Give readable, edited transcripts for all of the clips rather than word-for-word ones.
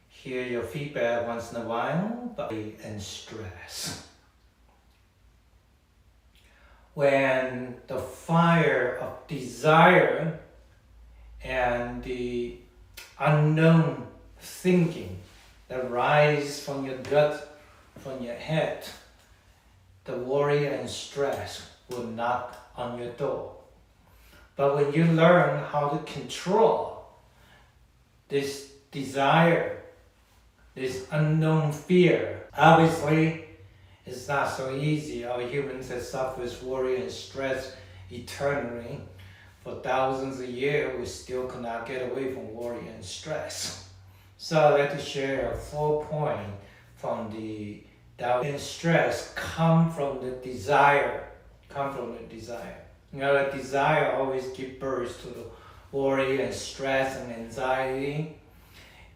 Hear your feedback once in a while, but and stress. When the fire of desire and the unknown thinking that rise from your gut, from your head, the worry and stress will knock on your door. But when you learn how to control this desire, this unknown fear, obviously it's not so easy. Our humans have suffered worry and stress eternally. For thousands of years, we still cannot get away from worry and stress. So I'd like to share 4 points from the Tao. And stress come from the desire. You know, the desire always gives birth to the worry and stress and anxiety.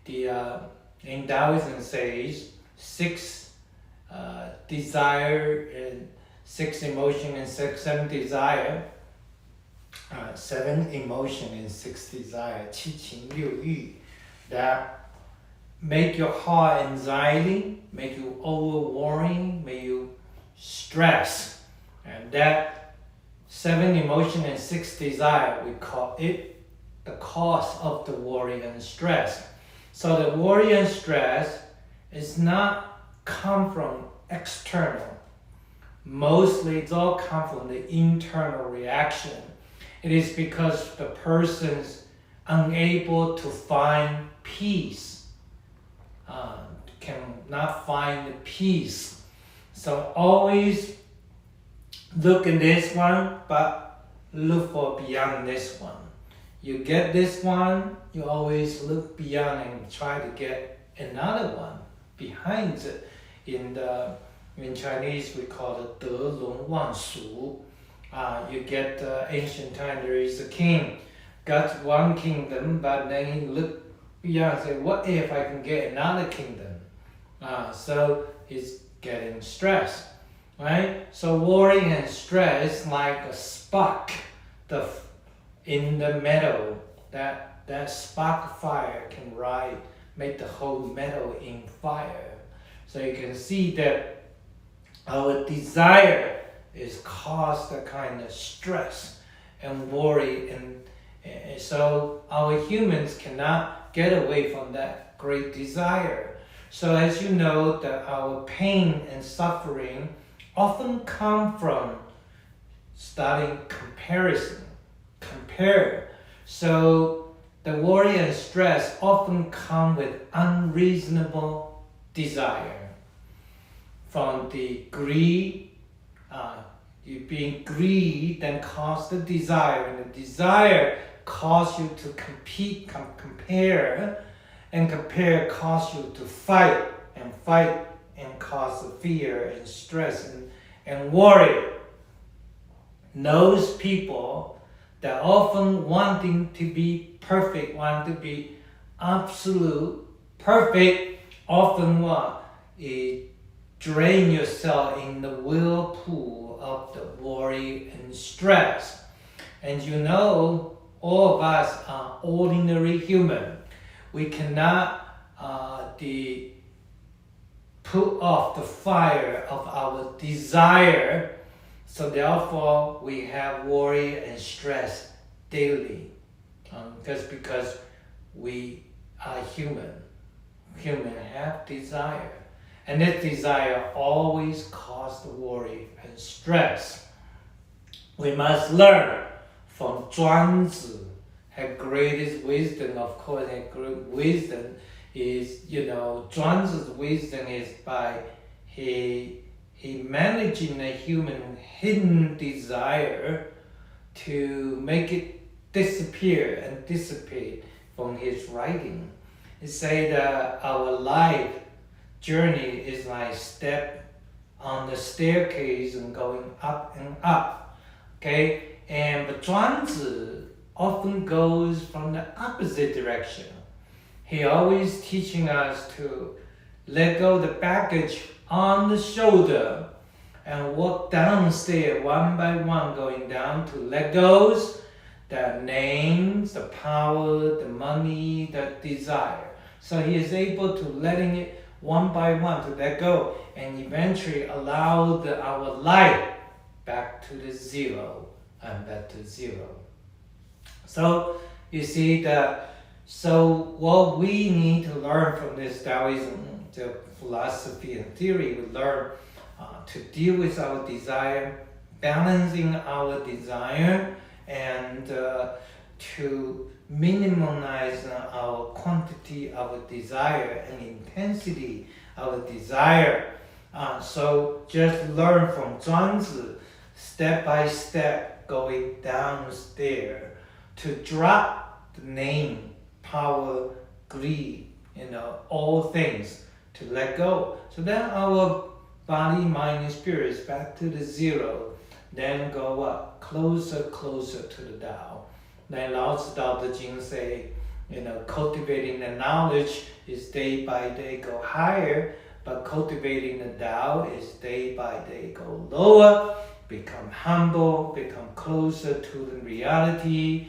In Taoism says 6 desire and 6 emotion and 7 desire. 7 emotion and 6 desire, 七情六欲, that make your heart anxiety, make you over worrying, make you stress. And that 7 emotion and 6 desire, we call it the cause of the worry and stress. So the worry and stress is not come from external. Mostly it's all come from the internal reaction. It is because the person's unable to find peace, cannot find the peace. So always look at this one, but look for beyond this one. You get this one, you always look beyond and try to get another one behind it. In Chinese, we call it 得龙望蜀. You get ancient time, there is a king, got one kingdom, but then he look beyond and say, what if I can get another kingdom? So he's getting stressed, right? So worry and stress like a spark in the metal, that spark fire can make the whole metal in fire. So you can see that our desire is cause the kind of stress and worry, and so our humans cannot get away from that great desire. So as you know, that our pain and suffering often come from starting compare. So the worry and stress often come with unreasonable desire. From the greed, you being greed then cause the desire, and the desire cause you to compare, and compare cause you to fight and cause the fear and stress and worry. Those people that often wanting to be perfect, want to be absolute perfect, often want drain yourself in the whirlpool of the worry and stress. And you know, all of us are ordinary human. We cannot put off the fire of our desire. So therefore, we have worry and stress daily. Because we are human. Human have desire. And this desire always causes the worry and stress. We must learn from Zhuangzi. Her greatest wisdom, of course, her great wisdom is, Zhuangzi's wisdom is by he managing the human hidden desire to make it disappear and dissipate from his writing. He say that our life journey is like step on the staircase and going up and up. Okay? But Zhuangzi often goes from the opposite direction. He always teaching us to let go the baggage on the shoulder and walk downstairs one by one, going down to let go the names, the power, the money, the desire. So he is able to letting it one by one to let go and eventually allow our life back to the zero and back to zero. So you see so what we need to learn from this Taoism, the philosophy and theory, we learn to deal with our desire, balancing our desire, and to minimize our quantity of desire and intensity of desire. So just learn from Zhuangzi, step by step, going downstairs to drop the name, power, greed, all things, to let go. So then our body, mind, and spirit is back to the zero. Then go up, closer to the Tao. Then Lao Tzu Tao Te Ching say, cultivating the knowledge is day by day go higher, but cultivating the Tao is day by day go lower, become humble, become closer to the reality,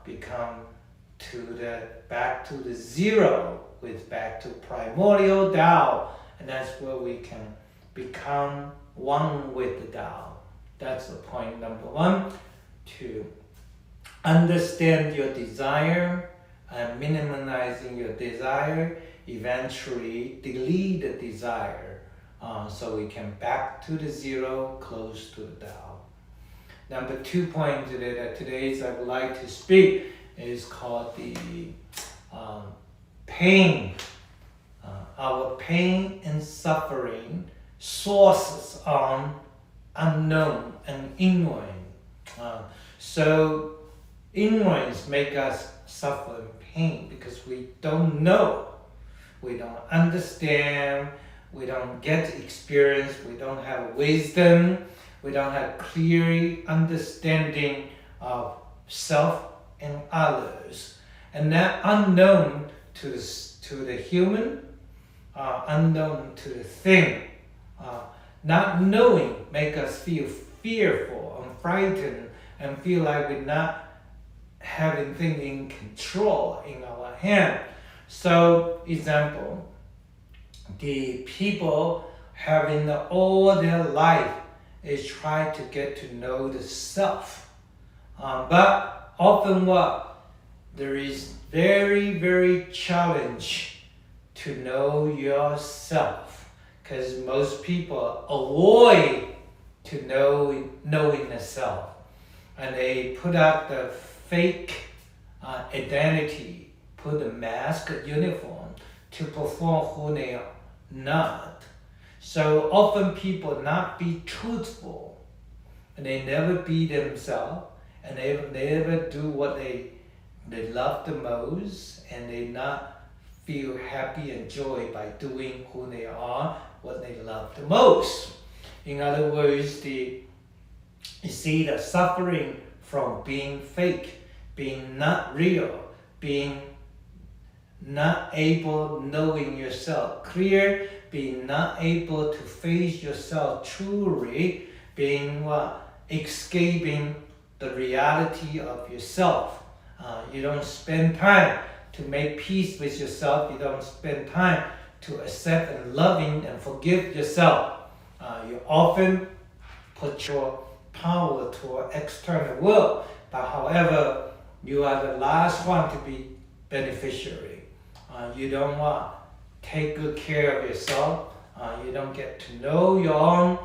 become back to the zero, with back to primordial Tao, and that's where we can become one with the Tao. That's the point number one, to understand your desire and minimizing your desire, eventually delete the desire, so we can back to the zero, close to the Tao. Number 2 point that today I would like to speak is called the pain. Our pain and suffering sources are unknown and ignorant. So ignorance make us suffer pain because we don't know, we don't understand, we don't get experience, we don't have wisdom, we don't have clear understanding of self and others. And that unknown to the human, unknown to the thing, not knowing make us feel fearful and frightened and feel like we're not having things in control in our hand. So, example, the people having all their life is try to get to know the self. But often there is very, very challenge to know yourself, because most people avoid to knowing the self, and they put up the fake identity, put a mask, a uniform to perform who they are not. So often people not be truthful, and they never be themselves, and they never do what they love the most, and they not feel happy and joy by doing who they are, what they love the most. In other words, you see the suffering from being fake, being not real, being not able knowing yourself clear, being not able to face yourself truly, being escaping the reality of yourself. You don't spend time to make peace with yourself. You don't spend time to accept and loving and forgive yourself. You often put your power toward external world, but however, you are the last one to be beneficiary. You don't take good care of yourself. You don't get to know your own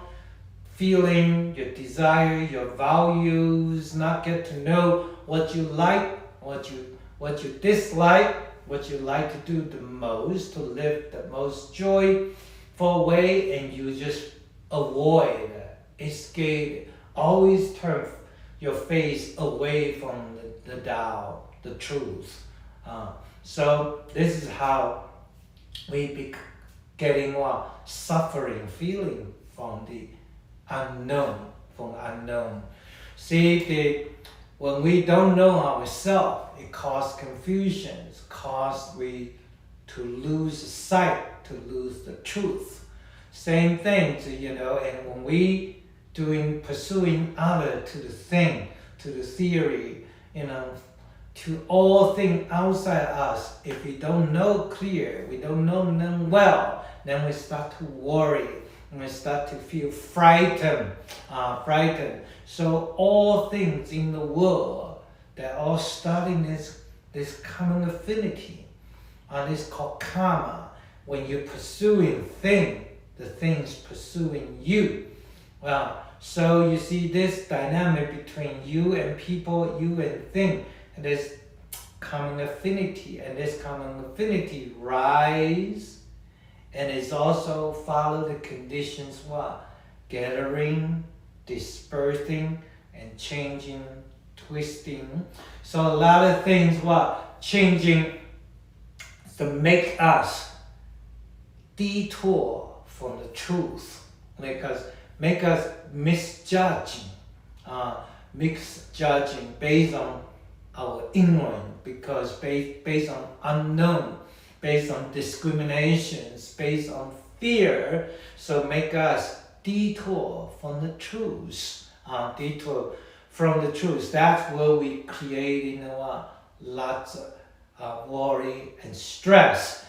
feeling, your desire, your values, not get to know what you like, what you dislike, what you like to do the most, to live the most joyful way, and you just avoid, escape, always turn your face away from the Tao, the truth. So this is how we be getting suffering feeling from the unknown. See, when we don't know ourselves, it causes confusion, it causes we to lose sight, to lose the truth. Same thing, and when we pursuing other to the thing, to the theory, to all things outside us. If we don't know clear, we don't know them well, then we start to worry, and we start to feel frightened. So all things in the world, they're all starting this common affinity. This called karma. When you're pursuing thing, the thing's pursuing you. So you see this dynamic between you and people, you and thing, and this common affinity, and this common affinity rise, and it's also follow the conditions gathering, dispersing, and changing, twisting. So a lot of things changing to make us detour from the truth, make us misjudging based on our ignorance, because based on unknown, based on discriminations, based on fear, so make us detour from the truth. That's where we create lots of worry and stress.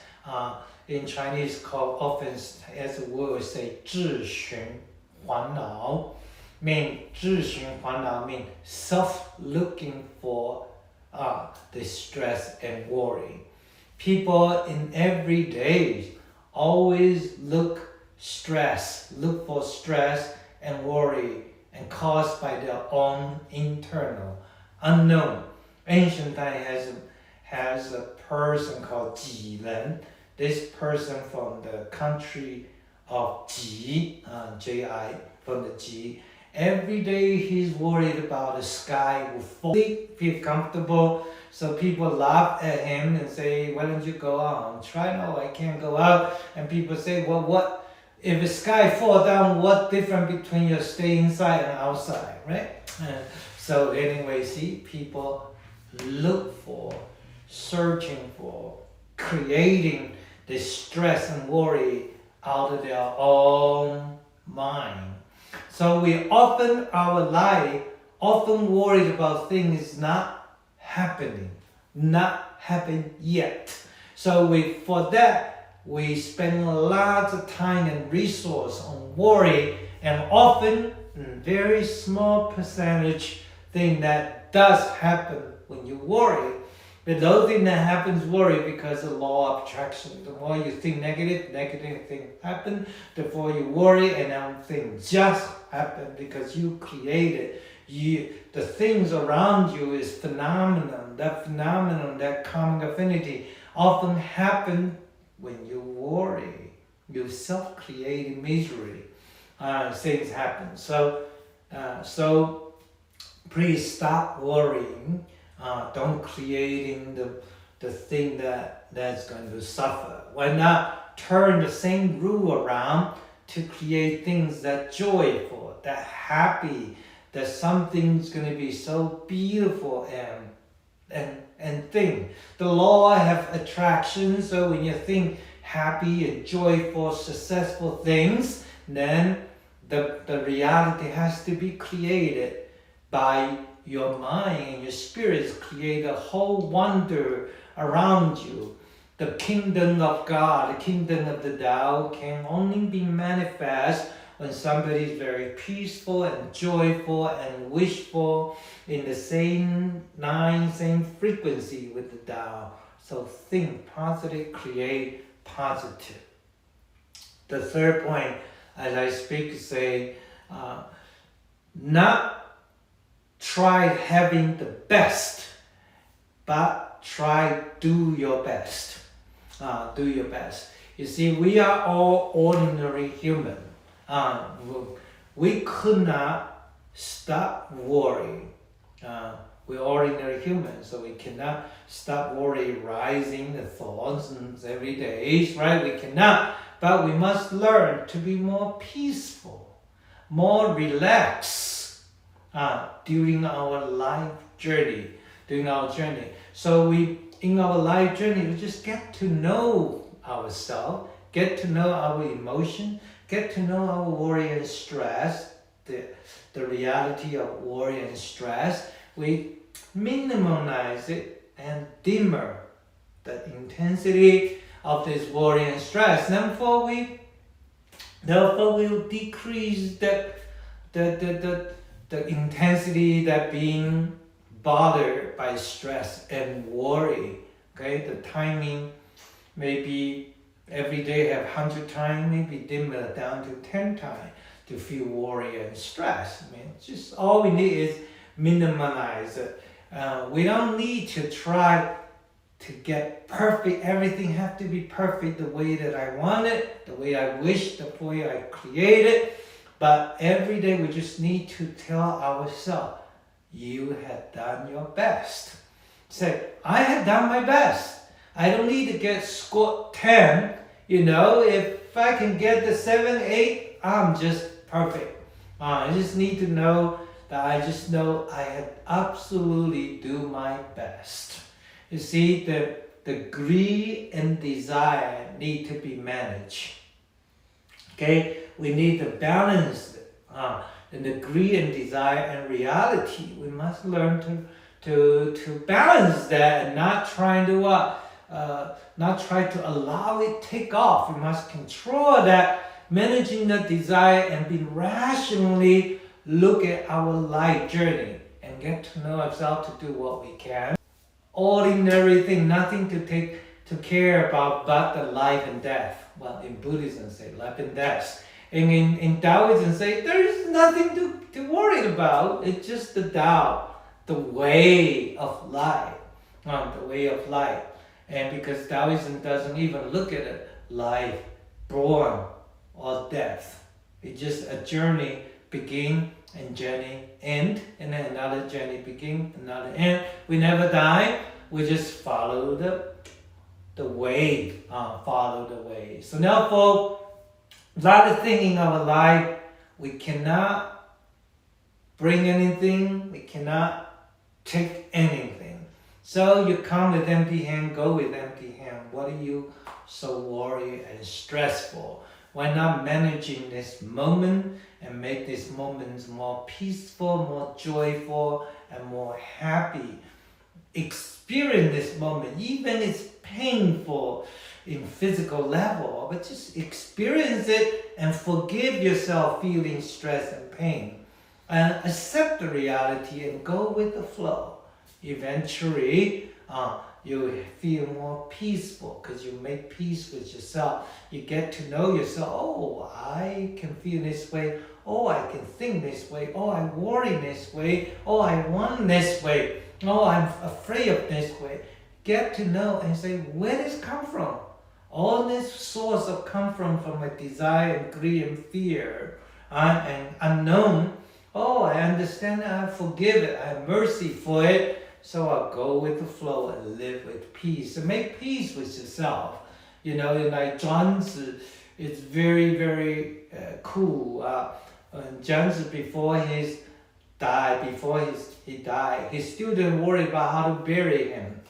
In Chinese, called often as a word say 自寻烦恼. Mean 自寻烦恼 mean self-looking for the stress and worry. People in every day always look for stress and worry, and caused by their own internal unknown. Ancient time has a person called Ji Ren. This person from the country of Ji, Ji, from the Ji. Every day he's worried about the sky will fall, feel comfortable. So people laugh at him and say, why don't you go out? Try, no, I can't go out. And people say, well, what if the sky fall down, what difference between you stay inside and outside, right? So anyway, see, people look for, searching for, creating this stress and worry out of their own mind. So we often, our life, worried about things not happening yet. So for that, we spend lots of time and resource on worry, and often very small percentage thing that does happen when you worry. But those things that happens worry because of the law of attraction. The more you think negative things happen. The more you worry, and then things just happen because you created. The things around you is phenomenon. That phenomenon, that common affinity, often happen when you worry. You self-create misery. Things happen. So please stop worrying. Don't creating the thing that's going to suffer. Why not turn the same rule around to create things that joyful, that happy, that something's going to be so beautiful and thing. The law have attraction, so when you think happy and joyful, successful things, then the reality has to be created by your mind and your spirits. Create a whole wonder around you. The kingdom of God, the kingdom of the Tao can only be manifest when somebody is very peaceful and joyful and wishful in the same line, same frequency with the Tao. So think positive, create positive. The third point, as I speak, say, not try having the best, but try do your best. Do your best. You see, we are all ordinary human. We could not stop worrying. We're ordinary humans, so we cannot stop worrying, rising the thoughts every day, right? We cannot, but we must learn to be more peaceful, more relaxed during our life journey. So in our life journey, we just get to know ourselves, get to know our emotion, get to know our worry and stress, the reality of worry and stress. We minimize it and dimmer the intensity of this worry and stress. Therefore, we'll decrease the intensity that being bothered by stress and worry. Okay, the timing maybe every day have 100 times, maybe dim it down to 10 times to feel worry and stress. I mean, just all we need is minimize it. We don't need to try to get perfect. Everything have to be perfect the way that I want it, the way I wish, the way I created. But every day we just need to tell ourselves, you have done your best. Say, I have done my best. I don't need to get scored 10. If I can get the 7, 8, I'm just perfect. I just need to know that I had absolutely do my best. You see, the greed and desire need to be managed. Okay, we need to balance it. And the greed and desire and reality, we must learn to balance that and not try to allow it take off. We must control that, managing the desire and be rationally look at our life journey and get to know ourselves to do what we can. Ordinary thing, nothing to care about but the life and death. Well, in Buddhism say life and death. And in Taoism say there's nothing to worry about. It's just the Tao, the way of life. The way of life. And because Taoism doesn't even look at it, life, born or death. It's just a journey begin and journey end, and then another journey begin, another end. We never die. We just follow the way, follow the way. So therefore, a lot of things in our life, we cannot bring anything, we cannot take anything. So you come with empty hand, go with empty hand. What are you so worried and stressful? Why not managing this moment and make this moment more peaceful, more joyful, and more happy? Experience this moment, even it's painful in physical level, but just experience it and forgive yourself feeling stress and pain. And accept the reality and go with the flow. Eventually, you feel more peaceful because you make peace with yourself. You get to know yourself. Oh, I can feel this way. Oh, I can think this way. Oh, I worry this way. Oh, I want this way. Oh, I'm afraid of this way. Get to know and say, where does it come from? All this source of come from a desire and greed and fear and unknown. Oh, I understand it. I forgive it. I have mercy for it. So I'll go with the flow and live with peace. And make peace with yourself. Like Zhuangzi, it's very, very cool. Zhuangzi, before he died, his student worried about how to bury him.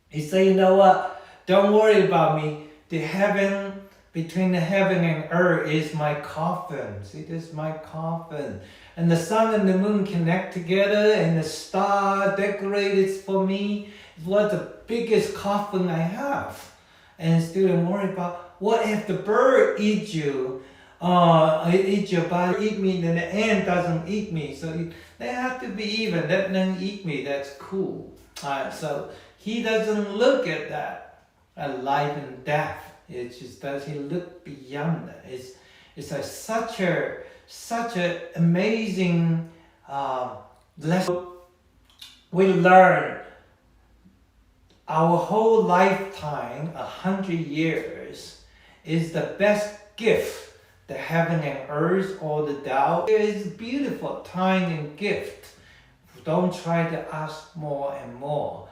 He said, you know what? Don't worry about me. Between the heaven and earth is my coffin. See, this is my coffin. And the sun and the moon connect together and the star decorated for me. It was the biggest coffin I have. And student worry about, what if the bird eats you? Eat your body, eat me, then the ant doesn't eat me. So they have to be even. Let them eat me. That's cool. So he doesn't look at that, at life and death. It just does. He look beyond that. It's such a amazing lesson. We learn our whole lifetime, 100 years, is the best gift. The heaven and earth or the Tao is beautiful time and gift. Don't try to ask more and more.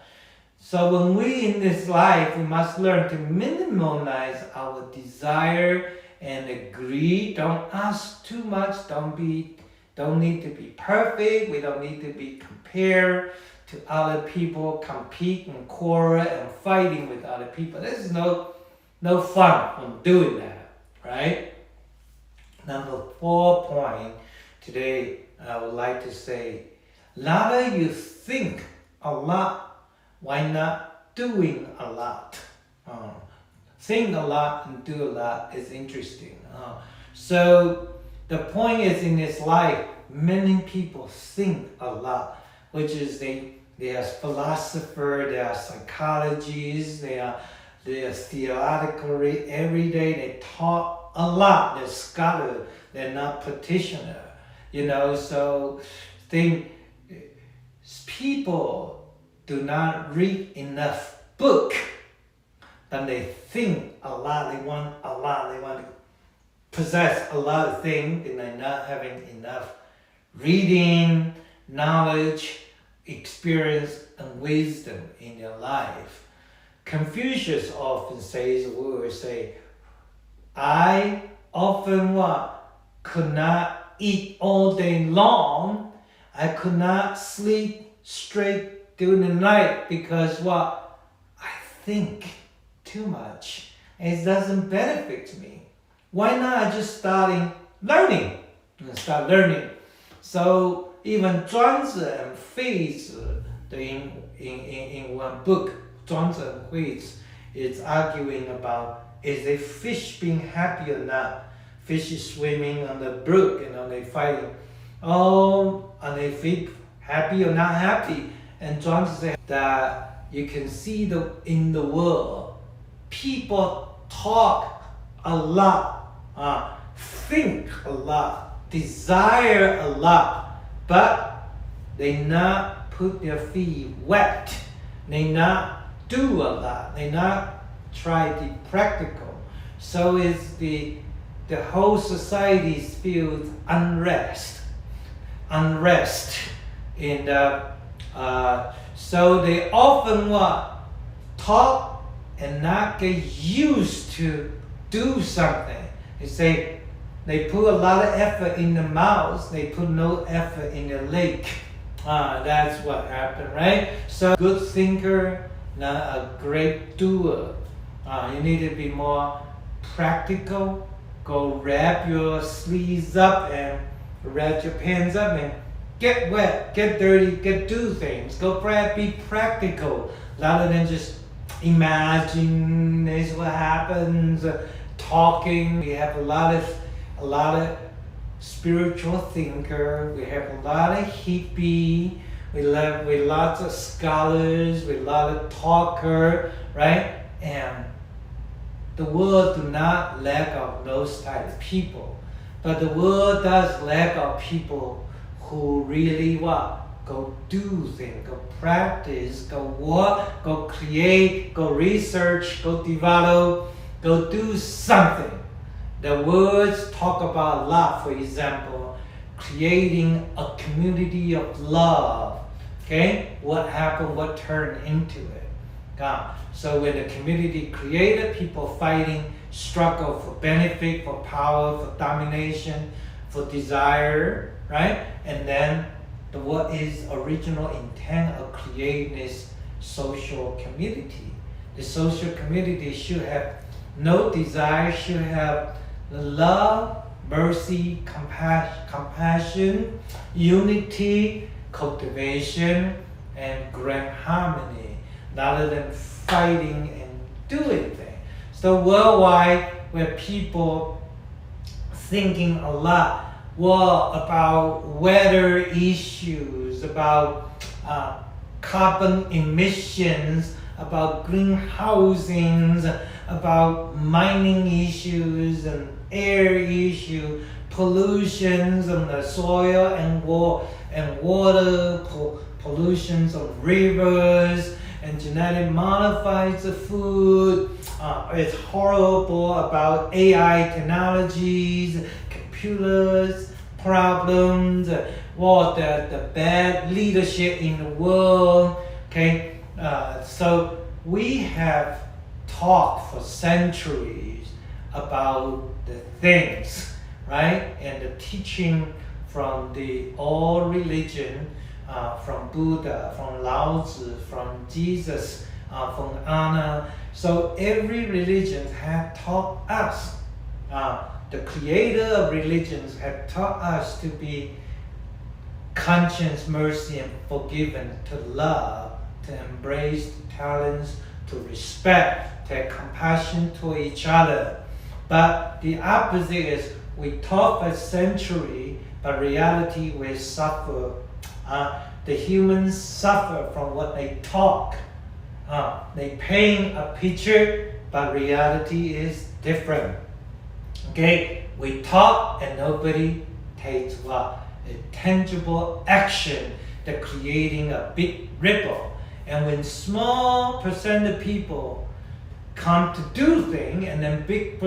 So when we in this life, we must learn to minimize our desire and agree. Don't ask too much. Don't need to be perfect. We don't need to be compared to other people, compete and quarrel and fighting with other people. There's no fun from doing that, right? Number 4 point today, I would like to say, rather you think a lot Why not doing a lot? Think a lot and do a lot is interesting. So the point is, in this life, many people think a lot, which is they are philosophers, they are psychologists, they are theoretically every day they talk a lot. They're scholar, they're not practitioner. So people do not read enough book, but they think a lot. They want a lot. They want to possess a lot of things, and they're not having enough reading, knowledge, experience, and wisdom in their life. Confucius often says, I often could not eat all day long. I could not sleep straight during the night because I think too much. It doesn't benefit me. Why not just start learning? So even Zhuangzi and Feizi, in one book, Zhuangzi and Feizi is arguing about, is a fish being happy or not? Fish is swimming on the brook, they fighting. Are they feel happy or not happy? And Zhuangzi said that you can see in the world, people talk a lot, think a lot, desire a lot, but they not put their feet wet. They not do a lot. They not try to be practical. So it's the whole society feels unrest, and so they often talk and not get used to do something. They put a lot of effort in the mouth, they put no effort in the leg. That's what happened, right? So good thinker, not a great doer. You need to be more practical. Go wrap your sleeves up and wrap your pants up and get wet, get dirty, do things. Go be practical rather than just imagine this what happens, talking. We have a lot of spiritual thinker. We have a lot of hippie. We lots of scholars. We lot of talker, right? And the world do not lack of those type of people, but the world does lack of people who really go do things, go practice, go work, go create, go research, go develop, go do something. The words talk about a lot. For example, creating a community of love. Okay, what happened? What turned into it? So when the community created, people fighting, struggle for benefit, for power, for domination, for desire, right? And then what is original intent of creating this social community? The social community should have no desire, should have love, mercy, compassion, unity, cultivation, and grand harmony, rather than fighting and doing things. So worldwide, where people thinking a lot about weather issues, about carbon emissions, about greenhousing, about mining issues and air issue, pollutions on the soil and water, pollutions of rivers, and genetic modifies the food. It's horrible about AI technologies, computers, problems, the bad leadership in the world. Okay, so we have talked for centuries about the things, right? And the teaching from all religion, from Buddha, from Lao Tzu, from Jesus, from Anna. So every religion had taught us, the creator of religions had taught us to be conscious, mercy, and forgiven, to love, to embrace the talents, to respect, to have compassion to each other. But the opposite is we talk a century, but reality we suffer. The humans suffer from what they talk. They paint a picture, but reality is different. Okay, we talk and nobody takes what? A tangible action that creating a big ripple. And when small percent of people come to do things, and then big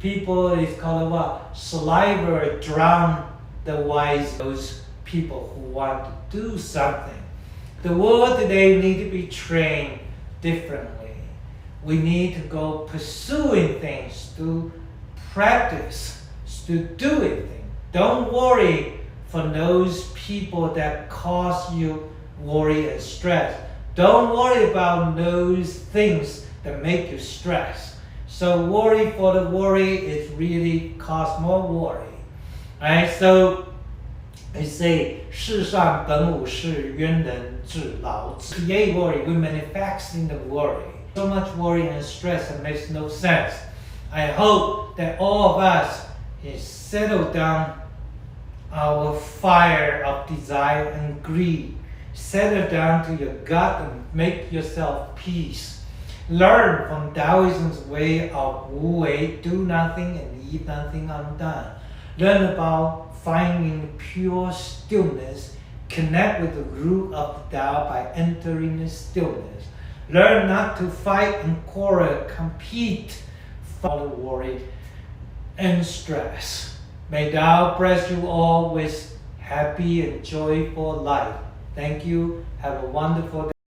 people is called what? Saliva drown the wise, those people who want to do something. The world today need to be trained differently. We need to go pursuing things, to practice, to doing things. Don't worry for those people that cause you worry and stress. Don't worry about those things that make you stress. So worry for the worry is really cause more worry. Right? So they say, 世上本无事，渊人自劳之. Create worry, we manifesting the worry. So much worry and stress that makes no sense. I hope that all of us is settle down our fire of desire and greed. Settle down to your gut and make yourself peace. Learn from Taoism's way of Wu Wei, do nothing and leave nothing undone. Learn about finding pure stillness. Connect with the root of the Tao by entering the stillness. Learn not to fight and quarrel, compete, follow worry and stress. May Tao bless you all with happy and joyful life. Thank you. Have a wonderful day.